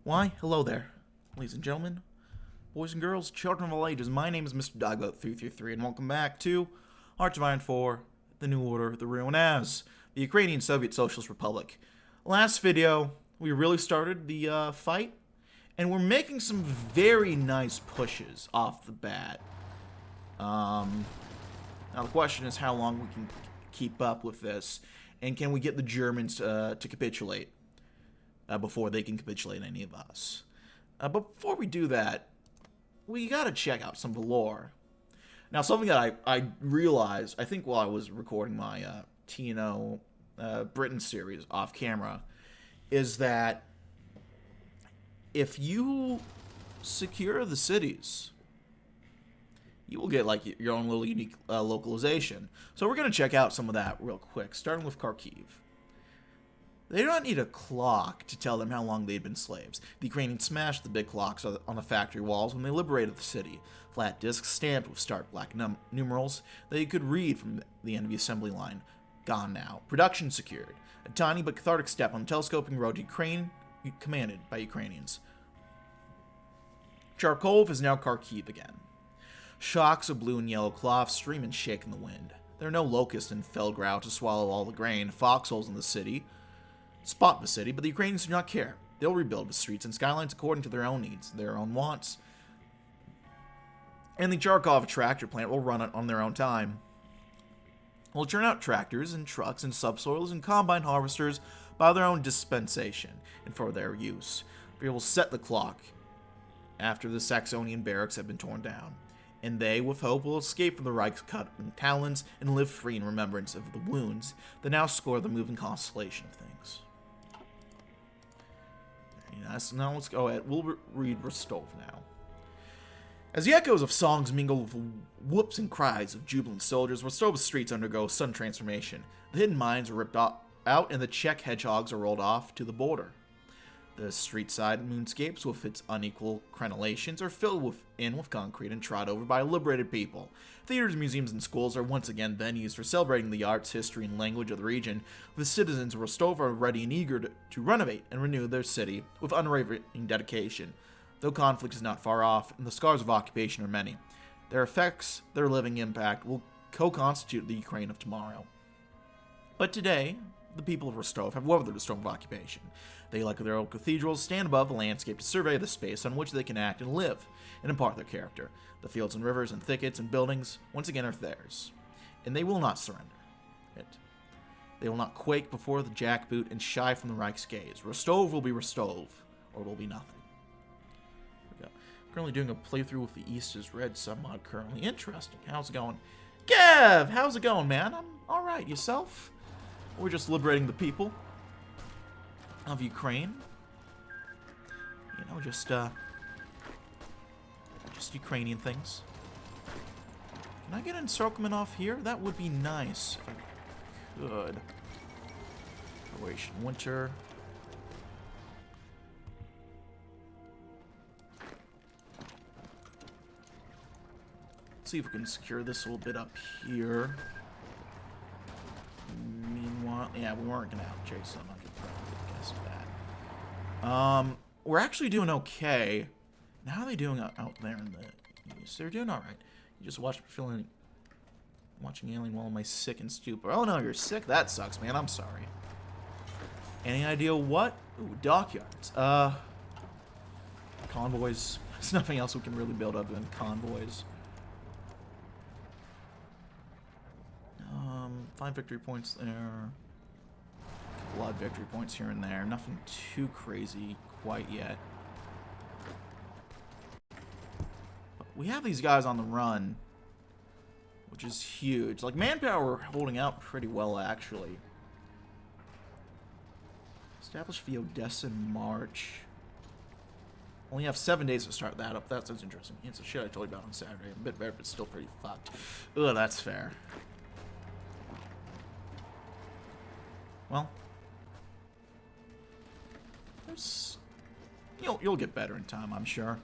Why, hello there, ladies and gentlemen, boys and girls, children of all ages. My name is Mr. DB333, and welcome back to Hearts of Iron 4, the New Order, the known as the Ukrainian Soviet Socialist Republic. Last video, we really started the fight, and we're making some very nice pushes off the bat. Now the question is how long we can keep up with this, and can we get the Germans to capitulate before they can capitulate any of us. But before we do that, we gotta check out some of the lore. Now, something that I realized, I think while I was recording my TNO Britain series off camera, is that if you secure the cities, you will get like your own little unique localization. So we're going to check out some of that real quick, starting with Kharkiv. They do not need a clock to tell them how long they'd been slaves. The Ukrainians smashed the big clocks on the factory walls when they liberated the city. Flat discs stamped with stark black numerals that you could read from the end of the assembly line. Gone now. Production secured. A tiny but cathartic step on the telescoping road to Ukraine, commanded by Ukrainians. Charkov is now Kharkiv again. Shocks of blue and yellow cloth stream and shake in the wind. There are no locusts in Felgrau to swallow all the grain, foxholes in the city, but the Ukrainians do not care. They'll rebuild the streets and skylines according to their own needs, their own wants. And the Charkov tractor plant will run it on their own time. Will turn out tractors and trucks and subsoilers and combine harvesters by their own dispensation and for their use. They will set the clock after the Saxonian barracks have been torn down. And they, with hope, will escape from the Reich's cut talons and live free in remembrance of the wounds that now score the moving constellation of things. Yes, now let's go ahead. We'll read Rostov now. As the echoes of songs mingle with whoops and cries of jubilant soldiers, Rostov's streets undergo sudden transformation. The hidden mines are ripped out and the Czech hedgehogs are rolled off to the border. The street-side moonscapes, with its unequal crenellations, are filled with concrete and trod over by liberated people. Theaters, museums, and schools are once again venues for celebrating the arts, history, and language of the region. The citizens of Rostov are ready and eager to renovate and renew their city with unwavering dedication. Though conflict is not far off, and the scars of occupation are many, their effects, their living impact, will co-constitute the Ukraine of tomorrow. But today, the people of Rostov have weathered the storm of occupation. They, like their old cathedrals, stand above the landscape to survey the space on which they can act and live, and impart their character. The fields and rivers and thickets and buildings, once again, are theirs. And they will not surrender it. They will not quake before the jackboot and shy from the Reich's gaze. Rostov will be Rostov, or will be nothing. Here we go. Currently doing a playthrough with the East is Red submod currently. Interesting. How's it going? Gav! How's it going, man? I'm alright. Yourself? We're just liberating the people of Ukraine. You know, just Ukrainian things. Can I get encirclement off here? That would be nice if I could. Croatian winter. Let's see if we can secure this a little bit up here. Meanwhile, yeah, we weren't gonna outchase them. I could probably guess that. We're actually doing okay. Now, how are they doing out there in the east? They're doing all right. You just watched me watching Alien while I'm sick and stupid. Oh no, you're sick. That sucks, man. I'm sorry. Any idea what? Ooh, dockyards. Convoys. There's nothing else we can really build other than convoys. 5 victory points there. A lot of victory points here and there. Nothing too crazy quite yet. But we have these guys on the run, which is huge. Like, manpower holding out pretty well, actually. Establish the Odessa in March. Only have 7 days to start that up. That sounds interesting. It's a shit I told you about on Saturday. A bit better, but still pretty fucked. Ugh, that's fair. Well, you'll get better in time, I'm sure.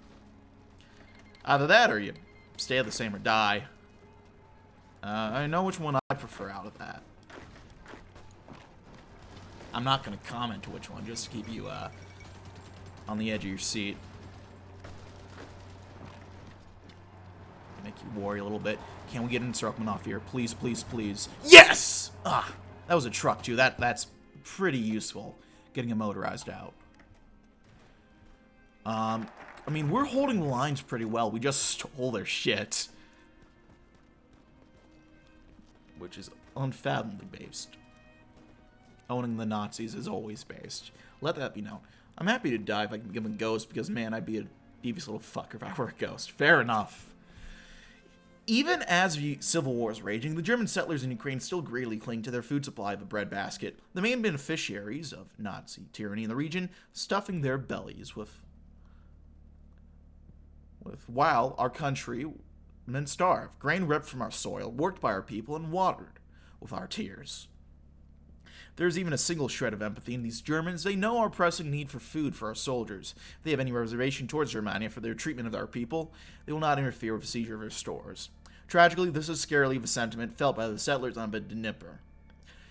Either that or you stay the same or die. I know which one I prefer out of that. I'm not going to comment which one, just to keep you on the edge of your seat. Make you worry a little bit. Can we get an encirclement off here? Please, please, please. Yes! Ah, that was a truck, too. That's pretty useful, getting it motorized out. I mean, we're holding the lines pretty well. We just stole their shit. Which is unfathomably based. Owning the Nazis is always based. Let that be known. I'm happy to die if I can become a ghost, because, man, I'd be a devious little fucker if I were a ghost. Fair enough. Even as the civil war is raging, the German settlers in Ukraine still greedily cling to their food supply of the breadbasket, the main beneficiaries of Nazi tyranny in the region, stuffing their bellies with while our countrymen starve, grain ripped from our soil, worked by our people, and watered with our tears. There's even a single shred of empathy in these Germans. They know our pressing need for food for our soldiers. If they have any reservation towards Germania for their treatment of our people, they will not interfere with the seizure of our stores. Tragically, this is scarcely the sentiment felt by the settlers on the Dnieper.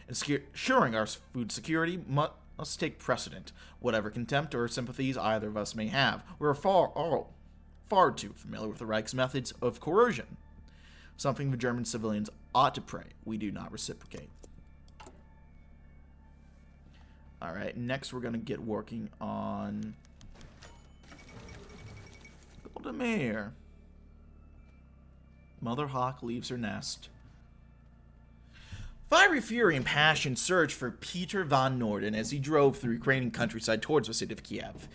Ensuring our food security must take precedent, whatever contempt or sympathies either of us may have. We're far too familiar with the Reich's methods of coercion, something the German civilians ought to pray we do not reciprocate. Alright, next we're going to get working on Goldemir. Mother Hawk leaves her nest. Fiery fury and passion surged for Peter von Norden as he drove through Ukrainian countryside towards the city of Kiev.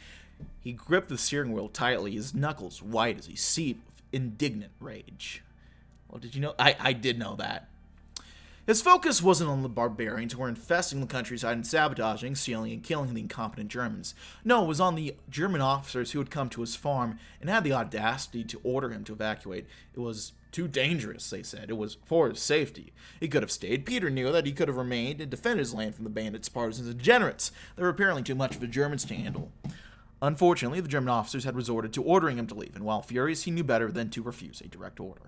He gripped the steering wheel tightly, his knuckles white as he seethed with indignant rage. Well, did you know? I did know that. His focus wasn't on the barbarians who were infesting the countryside and sabotaging, stealing, and killing the incompetent Germans. No, it was on the German officers who had come to his farm and had the audacity to order him to evacuate. It was too dangerous, they said. It was for his safety. He could have stayed. Peter knew that he could have remained and defended his land from the bandits, partisans, and degenerates. They were apparently too much for the Germans to handle. Unfortunately, the German officers had resorted to ordering him to leave, and while furious, he knew better than to refuse a direct order.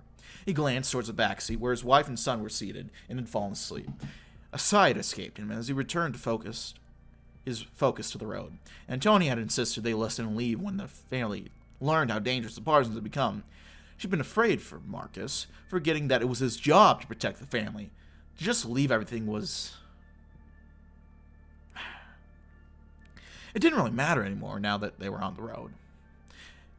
He glanced towards the back seat where his wife and son were seated and had fallen asleep. A sigh escaped him as he returned his focus to the road. Antonia had insisted they listen and leave when the family learned how dangerous the partisans had become. She'd been afraid for Marcus, forgetting that it was his job to protect the family. To just leave everything was... It didn't really matter anymore now that they were on the road.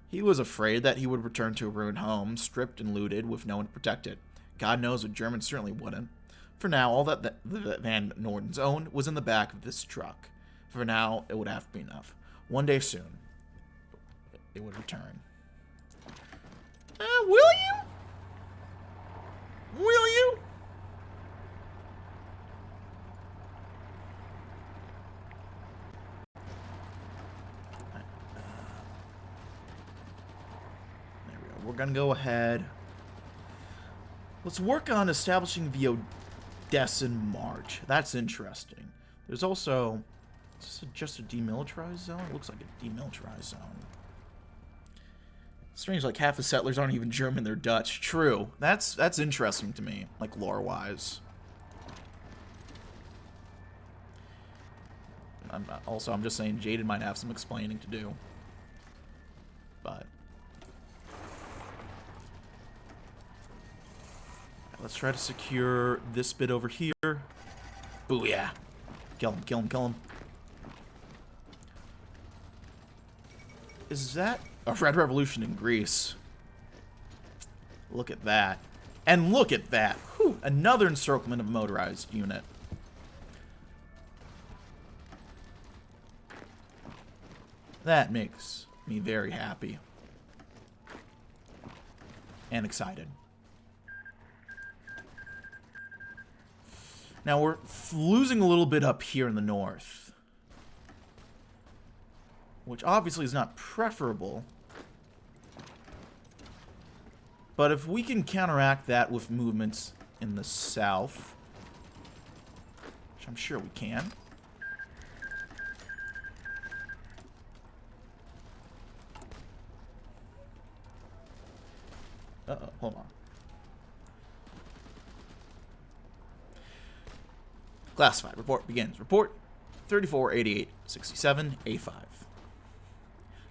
He was afraid that he would return to a ruined home, stripped and looted, with no one to protect it. God knows the Germans certainly wouldn't. For now, all that Van Norden's owned was in the back of this truck. For now, it would have to be enough. One day soon, it would return. Will you? Will you? We're going to go ahead. Let's work on establishing the Odessen March. That's interesting. There's also... Is this just a demilitarized zone? It looks like a demilitarized zone. Strange, like half the settlers aren't even German, they're Dutch. True. That's interesting to me, like lore-wise. I'm just saying Jaden might have some explaining to do. But... let's try to secure this bit over here. Booyah. Kill him, kill him, kill him. Is that a Red Revolution in Greece? Look at that. And look at that. Whew, another encirclement of a motorized unit. That makes me very happy. And excited. Now, we're losing a little bit up here in the north, which obviously is not preferable. But if we can counteract that with movements in the south, which I'm sure we can. Uh-oh, hold on. Classified. Report begins. Report 348867A5.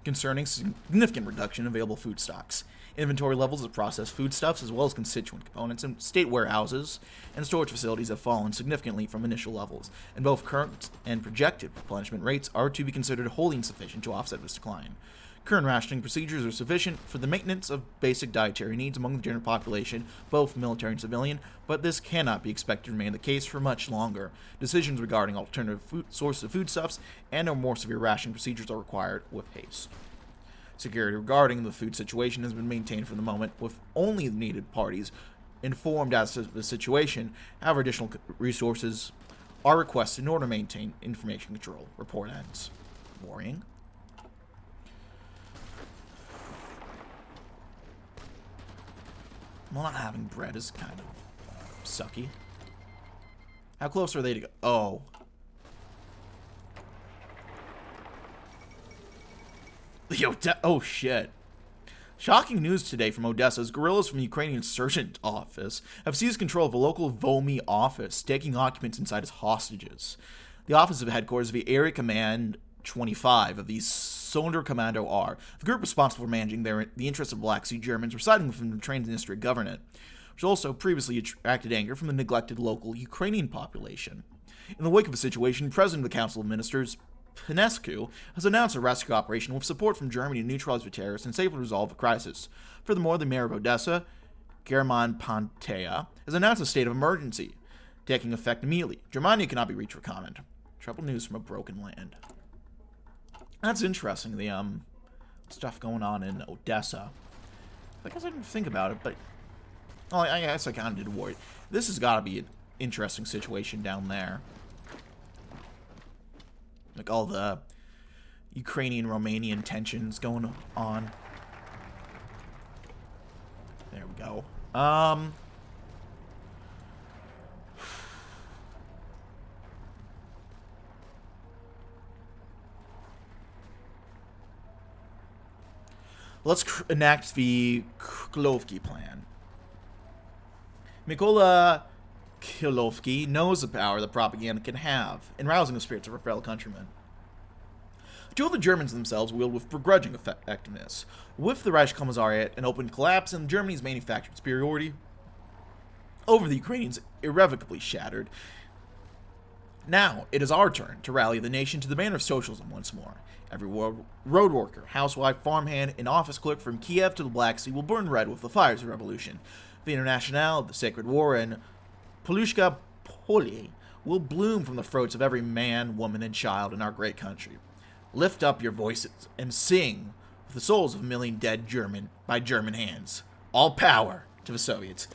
concerning significant reduction in available food stocks. Inventory levels of processed foodstuffs as well as constituent components in state warehouses and storage facilities have fallen significantly from initial levels, and both current and projected replenishment rates are to be considered wholly insufficient to offset this decline. Current rationing procedures are sufficient for the maintenance of basic dietary needs among the general population, both military and civilian, but this cannot be expected to remain the case for much longer. Decisions regarding alternative sources of foodstuffs and/or more severe rationing procedures are required with haste. Security regarding the food situation has been maintained for the moment, with only the needed parties informed as to the situation. However, additional resources are requested in order to maintain information control. Report ends. Worrying. Well, not having bread is kind of sucky. How close are they to go? Oh. Oh, shit. Shocking news today from Odessa as guerrillas from the Ukrainian insurgent office have seized control of a local Vomy office, taking occupants inside as hostages. The office of headquarters of the Area Command 25 of the Sonderkommando, the group responsible for managing the interests of Black Sea Germans residing within the Transnistria Governorate, which also previously attracted anger from the neglected local Ukrainian population. In the wake of the situation, the President of the Council of Ministers, Pinescu, has announced a rescue operation with support from Germany to neutralize the terrorists and safely resolve the crisis. Furthermore, the mayor of Odessa, German Pantea, has announced a state of emergency, taking effect immediately. Germany cannot be reached for comment. Troubled news from a broken land. That's interesting, the stuff going on in Odessa. I guess I didn't think about it, but I guess I kind of did worry. This has got to be an interesting situation down there. Like all the Ukrainian-Romanian tensions going on. There we go. Let's enact the Krylovki plan. Mykola Krylovki knows the power that propaganda can have in rousing the spirits of her fellow countrymen. The tool the Germans themselves wield with begrudging effectiveness. With the Reich Commissariat an open collapse and Germany's manufactured superiority over the Ukrainians irrevocably shattered, now it is our turn to rally the nation to the banner of socialism once more. Every road worker, housewife, farmhand, and office clerk from Kiev to the Black Sea will burn red with the fires of revolution. The Internationale, the Sacred War, and Polushka Polye will bloom from the throats of every man, woman, and child in our great country. Lift up your voices and sing with the souls of a million dead by German hands. All power to the Soviets.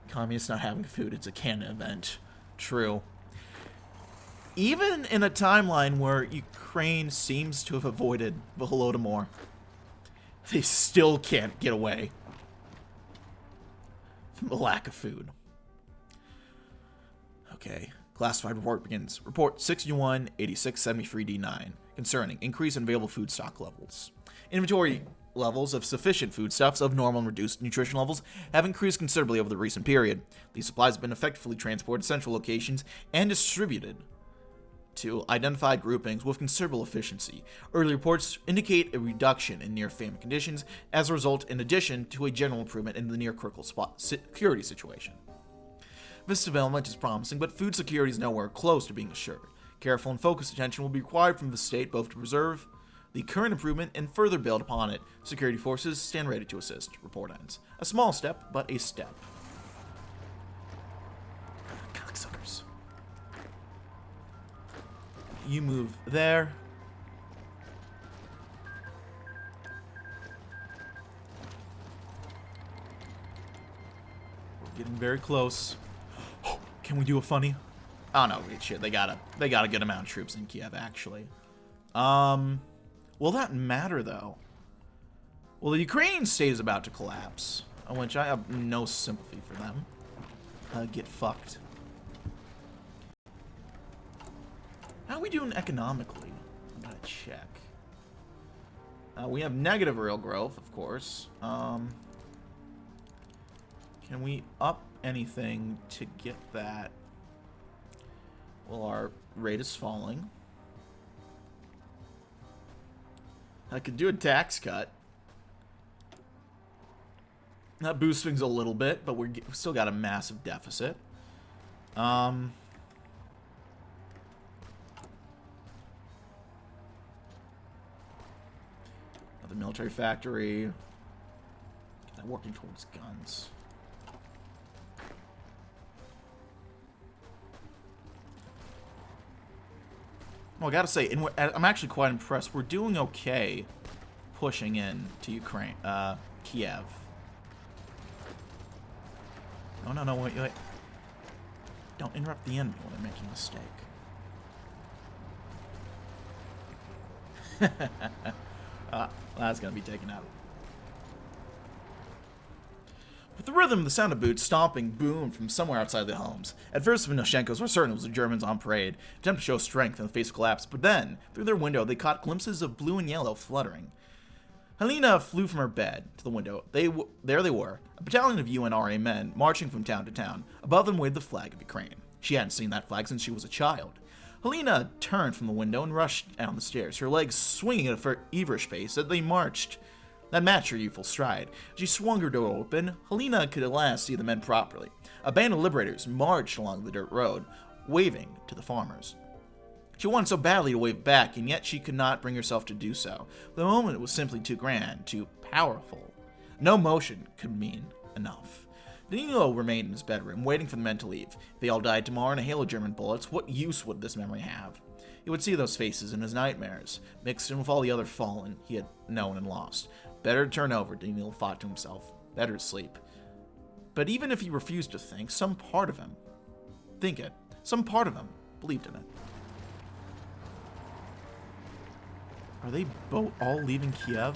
Communists not having food, it's a canon event. True. Even in a timeline where Ukraine seems to have avoided the Holodomor, they still can't get away from the lack of food. Okay, classified report begins. Report 61-8673-D9 concerning increase in available food stock levels. Inventory levels of sufficient foodstuffs of normal and reduced nutrition levels have increased considerably over the recent period. These supplies have been effectively transported to central locations and distributed to identified groupings with considerable efficiency. Early reports indicate a reduction in near-famine conditions as a result, in addition to a general improvement in the near-critical security situation. This development is promising, but food security is nowhere close to being assured. Careful and focused attention will be required from the state both to preserve the current improvement and further build upon it. Security forces stand ready to assist. Report ends. A small step, but a step. Cocksuckers. You move there. We're getting very close. Can we do a funny? Oh no, shit, they got a good amount of troops in Kiev, actually. Will that matter, though? Well, the Ukrainian state is about to collapse, which I have no sympathy for them. Get fucked. How are we doing economically? I'm gonna check. We have negative real growth, of course. Can we up anything to get that? Well, our rate is falling. I could do a tax cut. That boosts things a little bit, but we've still got a massive deficit. Another military factory. Working towards guns. Well, I gotta say, I'm actually quite impressed. We're doing okay pushing in to Ukraine, Kiev. No, wait. Don't interrupt the enemy when they're making a mistake. That's gonna be taken out. With the rhythm of the sound of boots stomping boomed from somewhere outside the homes. At first, the Vinoshenkos were certain it was the Germans on parade, attempt to show strength in the face of collapse, but then, through their window, they caught glimpses of blue and yellow fluttering. Helena flew from her bed to the window. There they were, a battalion of UNRA men marching from town to town. Above them waved the flag of Ukraine. She hadn't seen that flag since she was a child. Helena turned from the window and rushed down the stairs, her legs swinging at a feverish pace as they marched. That matched her youthful stride. As she swung her door open, Helena could at last see the men properly. A band of liberators marched along the dirt road, waving to the farmers. She wanted so badly to wave back, and yet she could not bring herself to do so. The moment was simply too grand, too powerful. No motion could mean enough. TNO remained in his bedroom, waiting for the men to leave. If they all died tomorrow in a hail of German bullets, what use would this memory have? He would see those faces in his nightmares, mixed in with all the other fallen he had known and lost. Better to turn over, TNO thought to himself. Better to sleep. But even if he refused to think, some part of him believed in it. Are they all leaving Kiev?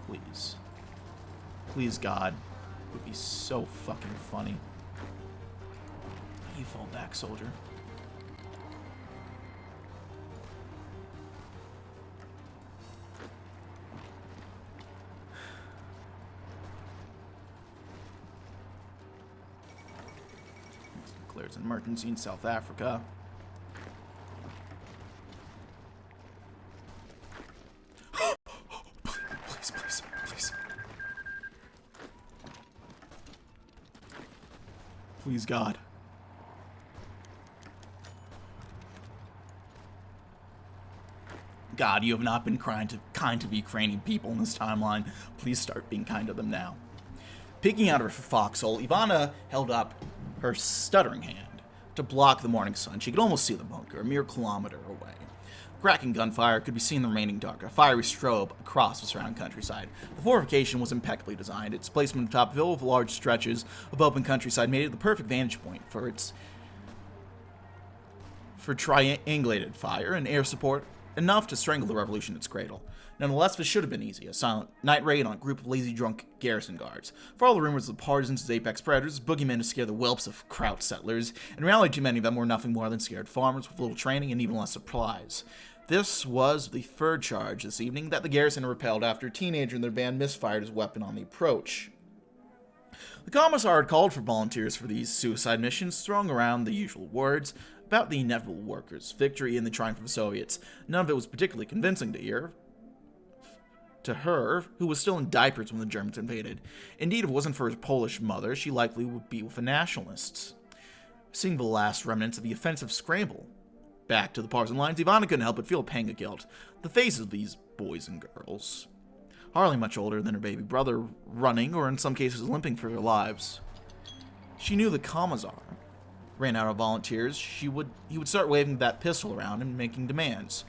Please. Please, God. It would be so fucking funny. You fall back, soldier. Declares an emergency in South Africa. Please. Please, God. God, you have not been kind to the Ukrainian people in this timeline. Please start being kind to them now. Peeking out of her foxhole, Ivana held up her stuttering hand to block the morning sun. She could almost see the bunker, a mere kilometer away. Cracking gunfire could be seen in the remaining dark, a fiery strobe across the surrounding countryside. The fortification was impeccably designed. Its placement atop a hill with large stretches of open countryside made it the perfect vantage point for triangulated fire and air support, enough to strangle the revolution in its cradle. Nonetheless, this should have been easy, a silent night raid on a group of lazy drunk garrison guards. For all the rumors of the partisans as apex predators, boogeymen to scare the whelps of Kraut settlers, in reality too many of them were nothing more than scared farmers with little training and even less supplies. This was the third charge this evening that the garrison repelled after a teenager in their band misfired his weapon on the approach. The commissar had called for volunteers for these suicide missions, throwing around the usual words about the inevitable workers' victory and the triumph of the Soviets. None of it was particularly convincing to hear. To her, who was still in diapers when the Germans invaded. Indeed, if it wasn't for her Polish mother, she likely would be with the nationalists. Seeing the last remnants of the offensive scramble back to the partisan lines, Ivana couldn't help but feel a pang of guilt. The faces of these boys and girls, hardly much older than her baby brother, running, or in some cases limping for their lives. She knew the commissar ran out of volunteers. He would start waving that pistol around and making demands.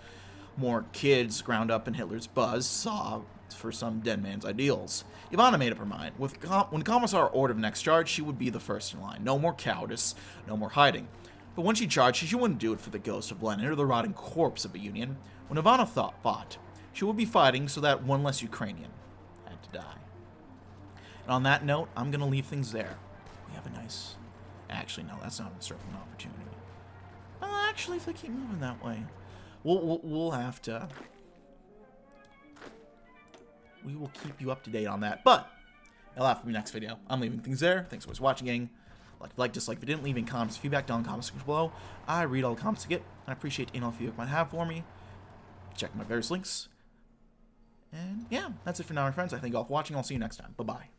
More kids ground up in Hitler's buzz saw for some dead man's ideals. Ivana made up her mind. When the commissar ordered the next charge, she would be the first in line. No more cowardice, no more hiding. But when she charged, she wouldn't do it for the ghost of Lenin or the rotting corpse of the Union. When Ivana fought, she would be fighting so that one less Ukrainian had to die. And on that note, I'm going to leave things there. We have a nice... Actually, no, that's not a circling opportunity. Well, actually, if they keep moving that way... We'll have to... We will keep you up to date on that. But, that'll have to be the next video. I'm leaving things there. Thanks for watching, gang. Like, dislike if you didn't, leave any comments, feedback down in the comments section below. I read all the comments I get, and I appreciate any feedback you might have for me. Check my various links yeah, that's it for now, my friends. I thank you all for watching. I'll see you next time. Bye-bye.